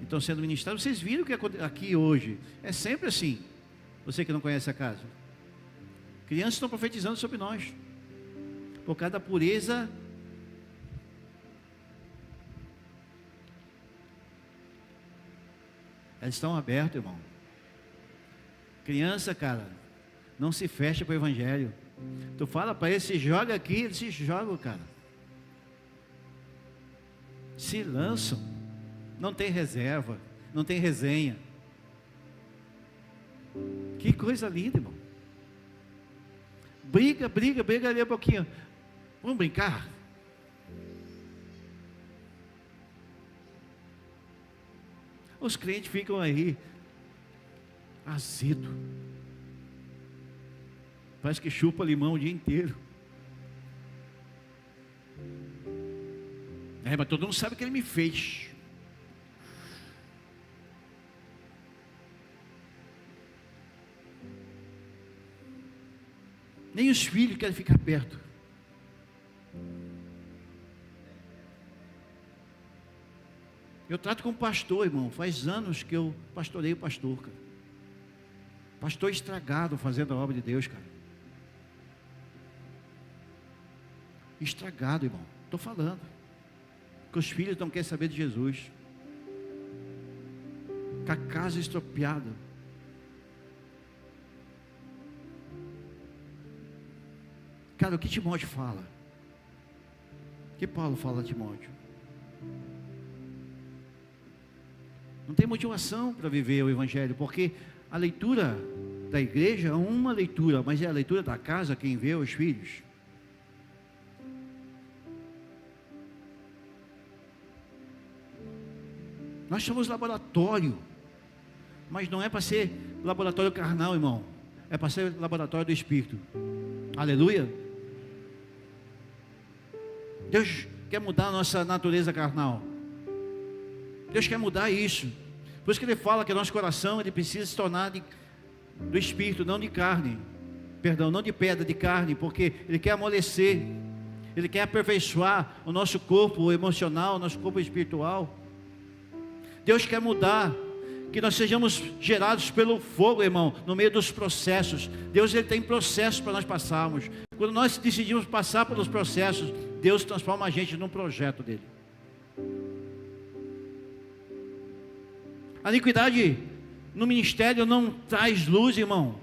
Speaker 1: estão sendo ministradas. Vocês viram que aqui hoje é sempre assim. Você que não conhece a casa, crianças estão profetizando sobre nós por causa da pureza. Elas estão abertas, irmão. Criança, cara, não se fecha para o Evangelho. Tu fala para ele, se joga aqui, eles se jogam, cara. Se lançam. Não tem reserva, não tem resenha. Que coisa linda, irmão. Briga ali um pouquinho. Vamos brincar? Os crentes ficam aí azedo. Parece que chupa limão o dia inteiro. Mas todo mundo sabe o que ele me fez. Nem os filhos querem ficar perto. Eu trato como pastor, irmão. Faz anos que eu pastoreio pastor, cara. Pastor estragado fazendo a obra de Deus, cara. Estragado, irmão. Estou falando. Que os filhos não querem saber de Jesus. Com a casa estropiada. Cara, o que Timóteo fala? O que Paulo fala a Timóteo? Não tem motivação para viver o Evangelho, porque a leitura da igreja é uma leitura, mas é a leitura da casa quem vê os filhos. Nós somos laboratório, mas não é para ser laboratório carnal, irmão. É para ser laboratório do Espírito. Aleluia. Deus quer mudar a nossa natureza carnal. Deus quer mudar isso. Por isso que Ele fala que nosso coração ele precisa se tornar do Espírito, não de carne. Perdão, não de pedra, de carne, porque Ele quer amolecer. Ele quer aperfeiçoar o nosso corpo emocional, o nosso corpo espiritual. Deus quer mudar, que nós sejamos gerados pelo fogo, irmão, no meio dos processos. Deus ele tem processos para nós passarmos. Quando nós decidimos passar pelos processos, Deus transforma a gente num projeto dele. A iniquidade no ministério não traz luz, irmão.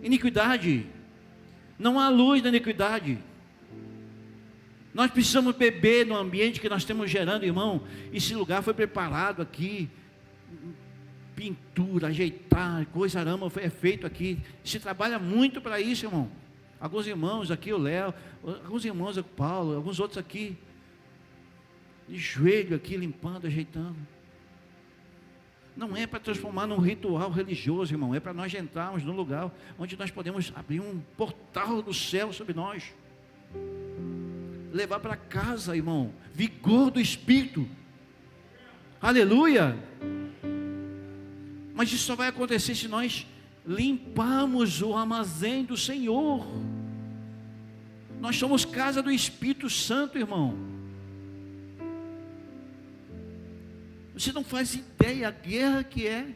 Speaker 1: Iniquidade, não há luz na iniquidade. Nós precisamos beber no ambiente que nós estamos gerando, irmão. Esse lugar foi preparado aqui. Pintura, ajeitar, coisa arama é feito aqui. Se trabalha muito para isso, irmão. Alguns irmãos aqui, o Léo, alguns irmãos, o Paulo, alguns outros aqui, de joelho aqui, limpando, ajeitando. Não é para transformar num ritual religioso, irmão. É para nós entrarmos num lugar onde nós podemos abrir um portal do céu sobre nós. Levar para casa, irmão, vigor do Espírito. Aleluia. Mas isso só vai acontecer se nós limparmos o armazém do Senhor. Nós somos casa do Espírito Santo, irmão. Você não faz ideia a guerra que é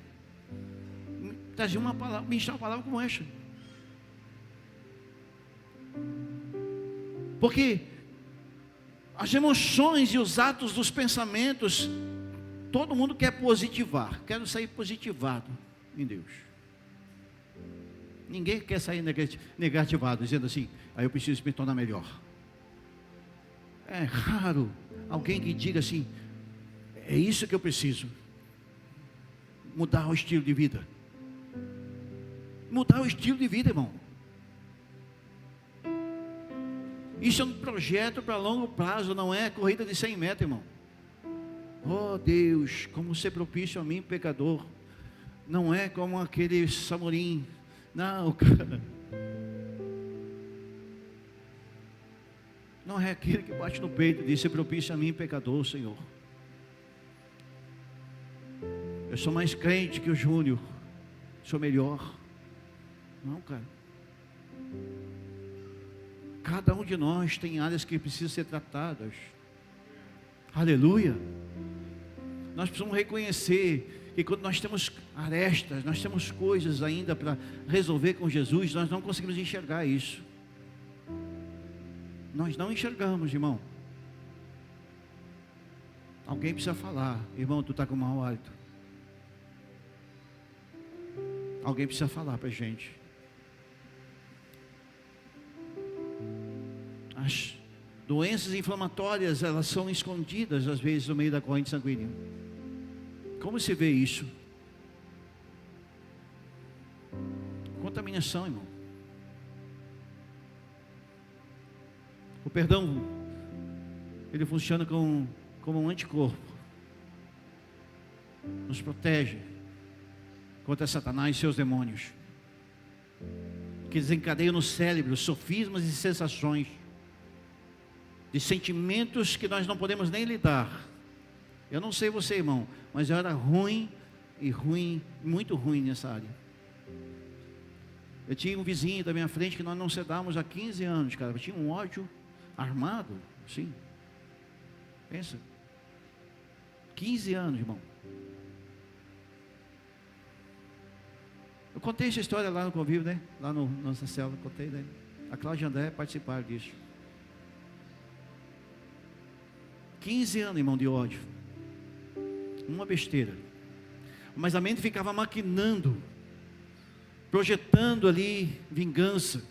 Speaker 1: trazer uma palavra, ministrar uma palavra como essa. Porque as emoções e os atos dos pensamentos, todo mundo quer positivar, quer sair positivado em Deus. Ninguém quer sair negativado, dizendo assim, aí eu preciso me tornar melhor. É raro alguém que diga assim, é isso que eu preciso. Mudar o estilo de vida. Mudar o estilo de vida, irmão. Isso é um projeto para longo prazo, não é corrida de 100 metros, irmão. Oh Deus, como ser propício a mim, pecador. Não é como aquele samurim. Não, cara. Não é aquele que bate no peito e diz, ser propício a mim, pecador, Senhor. Eu sou mais crente que o Júnior. Sou melhor. Não, cara. Cada um de nós tem áreas que precisam ser tratadas. Aleluia. Nós precisamos reconhecer que quando nós temos arestas, nós temos coisas ainda para resolver com Jesus, nós não conseguimos enxergar isso. Nós não enxergamos, irmão. Alguém precisa falar, irmão, tu está com mau hálito. Alguém precisa falar para a gente. As doenças inflamatórias, elas são escondidas às vezes no meio da corrente sanguínea. Como se vê isso? Contaminação, irmão. O perdão, ele funciona como um anticorpo. Nos protege contra Satanás e seus demônios, que desencadeiam no cérebro sofismas e sensações, de sentimentos que nós não podemos nem lidar. Eu não sei você, irmão, mas eu era ruim, muito ruim nessa área. Eu tinha um vizinho da minha frente que nós não se dávamos há 15 anos, cara. Eu tinha um ódio armado, sim. Pensa. 15 anos, irmão. Eu contei essa história lá no convívio, né? Lá no nossa célula, contei, né? A Cláudia e a André participaram disso. 15 anos, irmão, de ódio. Uma besteira. Mas a mente ficava maquinando, projetando ali vingança,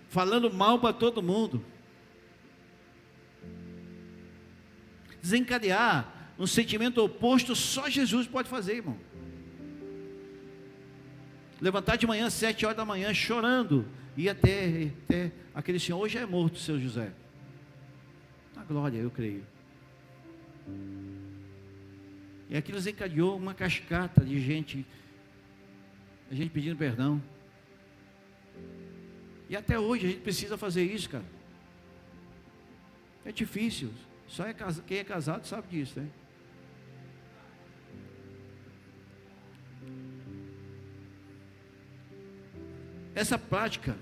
Speaker 1: falando mal para todo mundo, desencadear um sentimento oposto. Só Jesus pode fazer, irmão. Levantar de manhã, 7 horas da manhã, chorando, e até aquele senhor, hoje é morto, seu José. Na glória, eu creio. E aquilo desencadeou uma cascata de gente, a gente pedindo perdão. E até hoje a gente precisa fazer isso, cara. É difícil. Só quem é casado sabe disso, né? Essa prática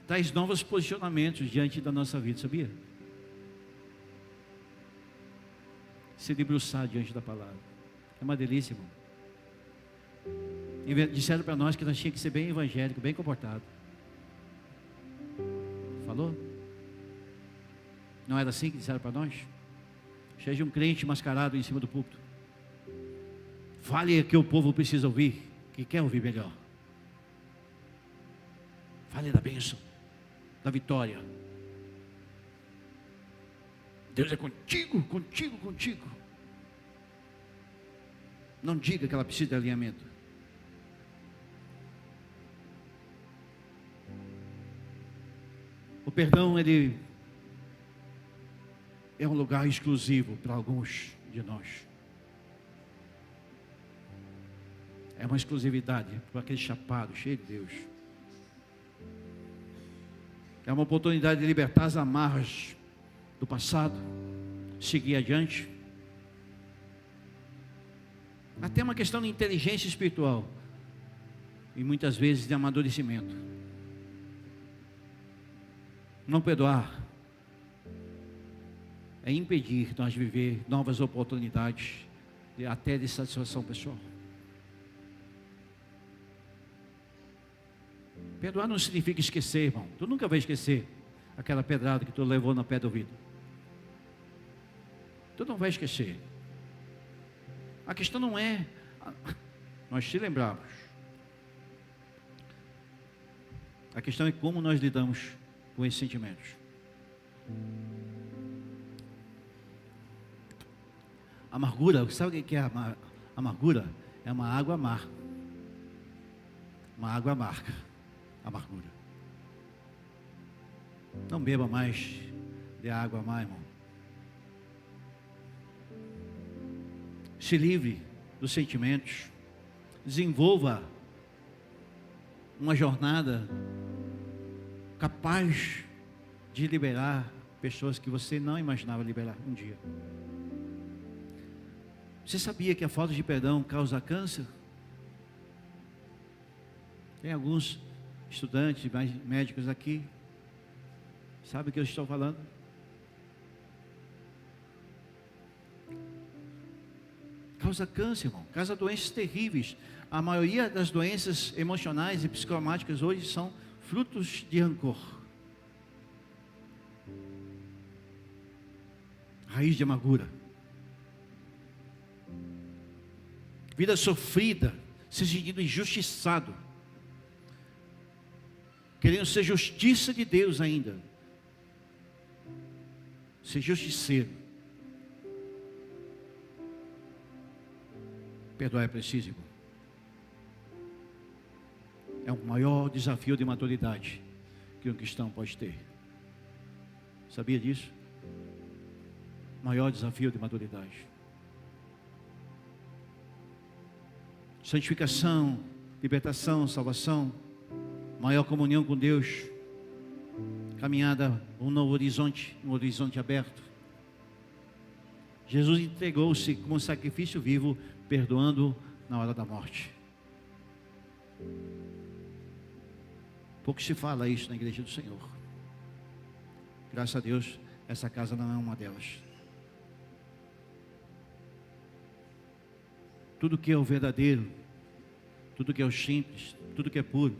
Speaker 1: traz novos posicionamentos diante da nossa vida, sabia? Se debruçar diante da palavra. É uma delícia, irmão. E disseram para nós que nós tínhamos que ser bem evangélico, bem comportado. Falou? Não era assim que disseram para nós? Seja um crente mascarado em cima do púlpito. Fale que o povo precisa ouvir, que quer ouvir melhor. Fale da bênção, da vitória. Deus é contigo, contigo, contigo. Não diga que ela precisa de alinhamento. O perdão, ele é um lugar exclusivo para alguns de nós. É uma exclusividade para aquele chapado, cheio de Deus. É uma oportunidade de libertar as amarras do passado, seguir adiante. Até uma questão de inteligência espiritual e muitas vezes de amadurecimento. Não perdoar é impedir nós de viver novas oportunidades, até de satisfação pessoal. Perdoar não significa esquecer, irmão. Tu nunca vai esquecer aquela pedrada que tu levou no pé do ouvido. Tu não vai esquecer. A questão não é nós te lembrarmos. A questão é como nós lidamos com esses sentimentos. Amargura, sabe o que é amargura? É uma água amarga. Uma água amarga. Amargura. Não beba mais de água amarga, irmão. Se livre dos sentimentos. Desenvolva uma jornada capaz de liberar pessoas que você não imaginava liberar um dia. Você sabia que a falta de perdão causa câncer? Tem alguns estudantes, médicos aqui. Sabe o que eu estou falando? Causa câncer, irmão. Causa doenças terríveis. A maioria das doenças emocionais e psicosomáticas hoje são frutos de rancor. Raiz de amargura. Vida sofrida, se sentindo injustiçado, querendo ser justiça de Deus ainda, ser justiceiro. Perdoar é preciso, irmão. É o maior desafio de maturidade que um cristão pode ter. Sabia disso? Maior desafio de maturidade. Santificação, libertação, salvação, maior comunhão com Deus, caminhada um novo horizonte, um horizonte aberto. Jesus entregou-se como um sacrifício vivo, perdoando na hora da morte. Pouco se fala isso na igreja do Senhor. Graças a Deus, essa casa não é uma delas. Tudo que é o verdadeiro, tudo que é o simples, tudo que é puro,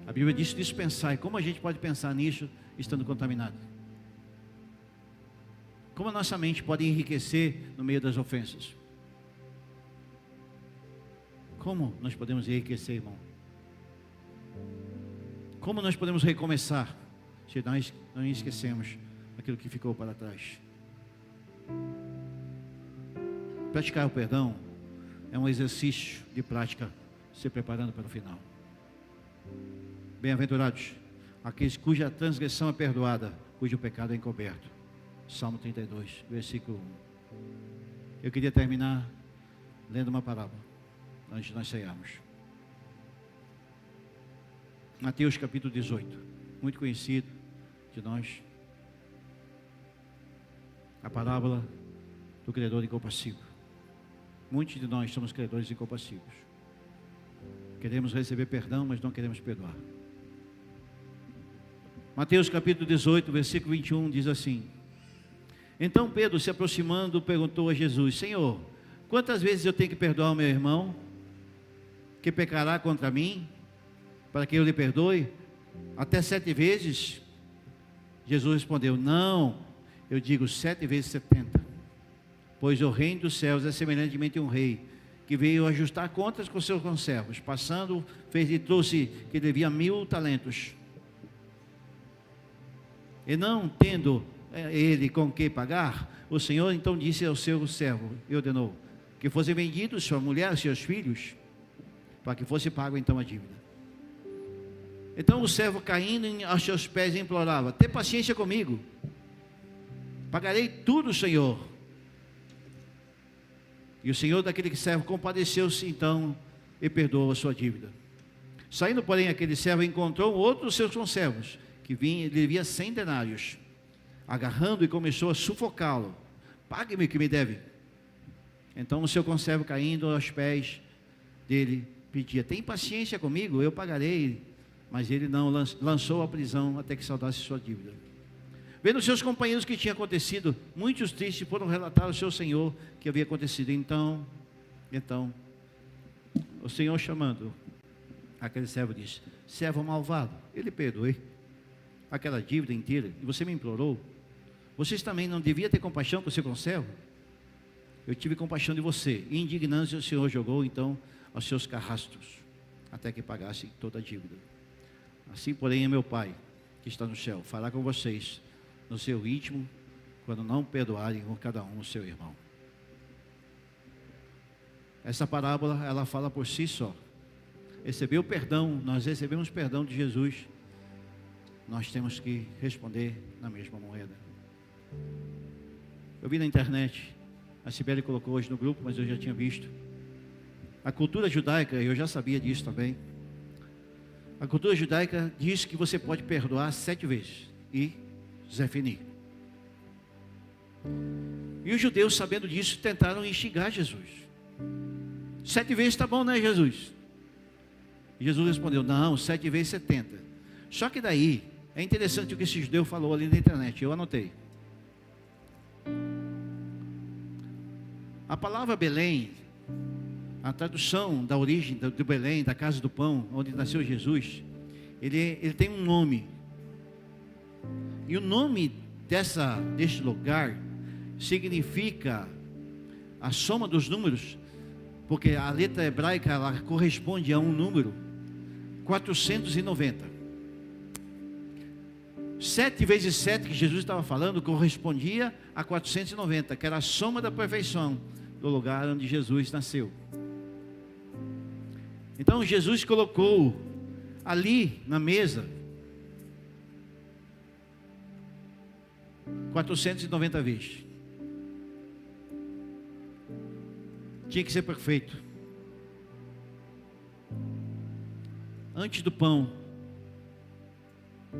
Speaker 1: a Bíblia diz dispensar. E como a gente pode pensar nisso estando contaminado? Como a nossa mente pode enriquecer no meio das ofensas? Como nós podemos enriquecer, irmão? Como nós podemos recomeçar se nós não esquecemos aquilo que ficou para trás? Praticar o perdão é um exercício de prática, se preparando para o final. Bem-aventurados aqueles cuja transgressão é perdoada, cujo pecado é encoberto. Salmo 32, versículo 1. Eu queria terminar lendo uma parábola, antes de nós cearmos. Mateus capítulo 18, muito conhecido de nós. A parábola do credor incompassivo. Muitos de nós somos credores incompassivos. Queremos receber perdão, mas não queremos perdoar. Mateus capítulo 18, versículo 21 diz assim: Então Pedro, se aproximando, perguntou a Jesus: Senhor, quantas vezes eu tenho que perdoar o meu irmão que pecará contra mim, para que eu lhe perdoe? Até 7 vezes? Jesus respondeu: Não, eu digo 7 vezes 70. Pois o reino dos céus é semelhantemente a um rei que veio ajustar contas com seus conservos. Passando, fez e trouxe que devia 1000 talentos. E não tendo ele com que pagar, o Senhor então disse ao seu servo, e ordenou que fossem vendidos sua mulher e seus filhos, para que fosse pago então a dívida. Então o servo, caindo aos seus pés, implorava: Tenha paciência comigo, pagarei tudo, Senhor. E o Senhor daquele servo compadeceu-se então e perdoou a sua dívida. Saindo, porém, aquele servo encontrou outro dos seus conservos, que devia 100 denários. Agarrando e começou a sufocá-lo: Pague-me o que me deve. Então o seu conservo, caindo aos pés dele, pedia: Tem paciência comigo, eu pagarei. Mas ele não, lançou à prisão até que saldasse sua dívida. Vendo seus companheiros que tinha acontecido, muitos tristes foram relatar ao seu senhor que havia acontecido. Então, o Senhor, chamando aquele servo, disse: Servo malvado, ele perdoe aquela dívida inteira, e você me implorou. Vocês também não deviam ter compaixão com o seu conservo? Eu tive compaixão de você. E indignando-se, o Senhor jogou então aos seus carrastos, até que pagasse toda a dívida. Assim, porém, é meu Pai, que está no céu, fará com vocês no seu íntimo, quando não perdoarem com cada um o seu irmão. Essa parábola, ela fala por si só. Receber o perdão, nós recebemos perdão de Jesus, nós temos que responder na mesma moeda. Eu vi na internet, a Sibeli colocou hoje no grupo, mas eu já tinha visto. A cultura judaica, eu já sabia disso também. A cultura judaica diz que você pode perdoar 7 vezes e Zé Fini. E os judeus, sabendo disso, tentaram instigar Jesus. 7 vezes está bom, né, Jesus? E Jesus respondeu: Não, 7 vezes 70. Só que daí, é interessante o que esse judeu falou ali na internet, eu anotei. A palavra Belém, a tradução da origem do Belém, da casa do pão, onde nasceu Jesus, ele tem um nome. E o nome deste lugar significa a soma dos números, porque a letra hebraica ela corresponde a um número 490. 7 vezes 7 que Jesus estava falando correspondia a 490, que era a soma da perfeição do lugar onde Jesus nasceu. Então Jesus colocou ali na mesa 490 vezes. Tinha que ser perfeito. Antes do pão,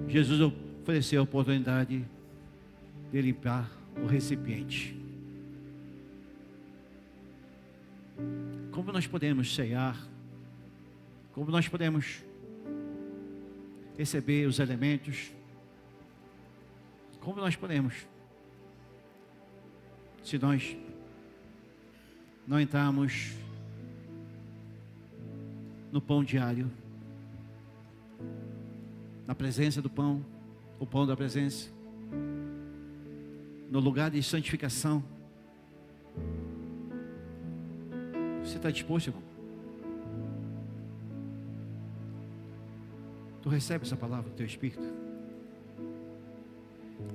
Speaker 1: Jesus ofereceu a oportunidade de limpar o recipiente. Como nós podemos ceiar? Como nós podemos receber os elementos? Como nós podemos, se nós não entrarmos no pão diário, na presença do pão, o pão da presença, no lugar de santificação? Você está disposto, irmão? Tu recebe essa palavra do teu espírito?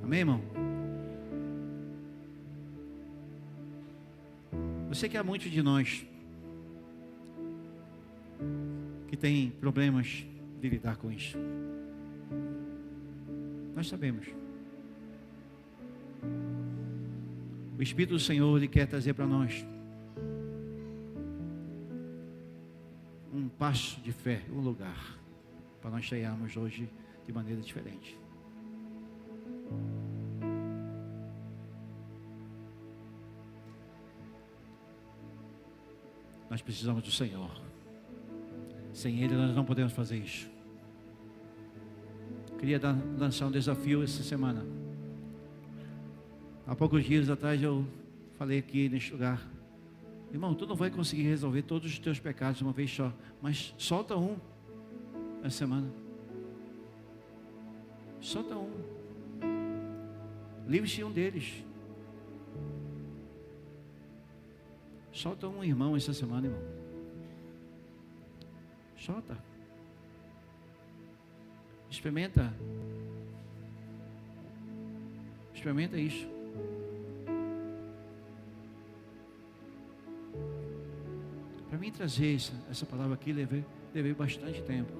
Speaker 1: Amém, irmão? Eu sei que há muitos de nós que tem problemas de lidar com isso. Nós sabemos. O Espírito do Senhor, Ele quer trazer para nós um passo de fé, um lugar, para nós chegarmos hoje de maneira diferente. Nós precisamos do Senhor. Sem Ele nós não podemos fazer isso. Queria lançar um desafio essa semana. Há poucos dias atrás eu falei aqui neste lugar: irmão, tu não vai conseguir resolver todos os teus pecados de uma vez só, mas solta um essa semana. Solta um. Livre-se um deles. Solta um irmão essa semana, irmão. Solta. Experimenta. Experimenta isso. Para mim trazer essa palavra aqui, levei bastante tempo.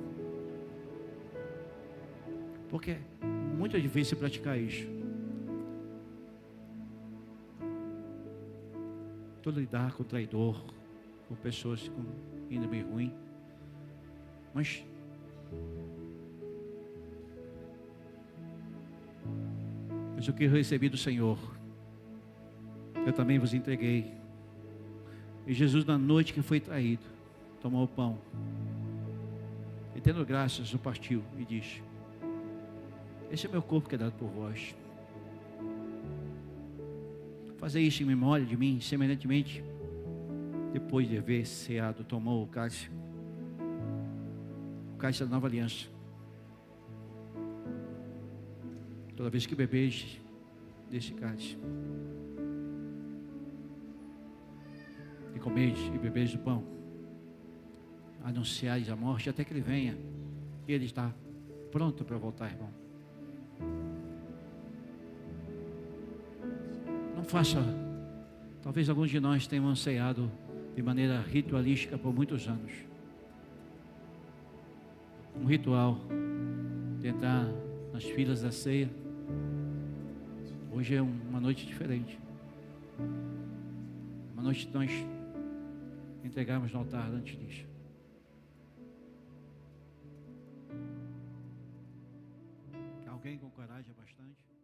Speaker 1: Porque é muito difícil praticar isso. Todo lidar com traidor, com pessoas com índole ruim. Mas o que eu recebi do Senhor, eu também vos entreguei. E Jesus, na noite que foi traído, tomou o pão e, tendo graças, o partiu e disse: esse é meu corpo que é dado por vós. Fazer isso em memória de mim. Semelhantemente, depois de haver ceado, tomou o cálice da nova aliança. Toda vez que bebeis deste cálice e comeis e bebeis do pão, anunciais a morte até que Ele venha. E Ele está pronto para voltar, irmão. Não faça. Talvez alguns de nós tenham ceado de maneira ritualística por muitos anos. Um ritual de entrar nas filas da ceia. Hoje é uma noite diferente. Uma noite que nós entregarmos no altar antes disso. Alguém com coragem é bastante?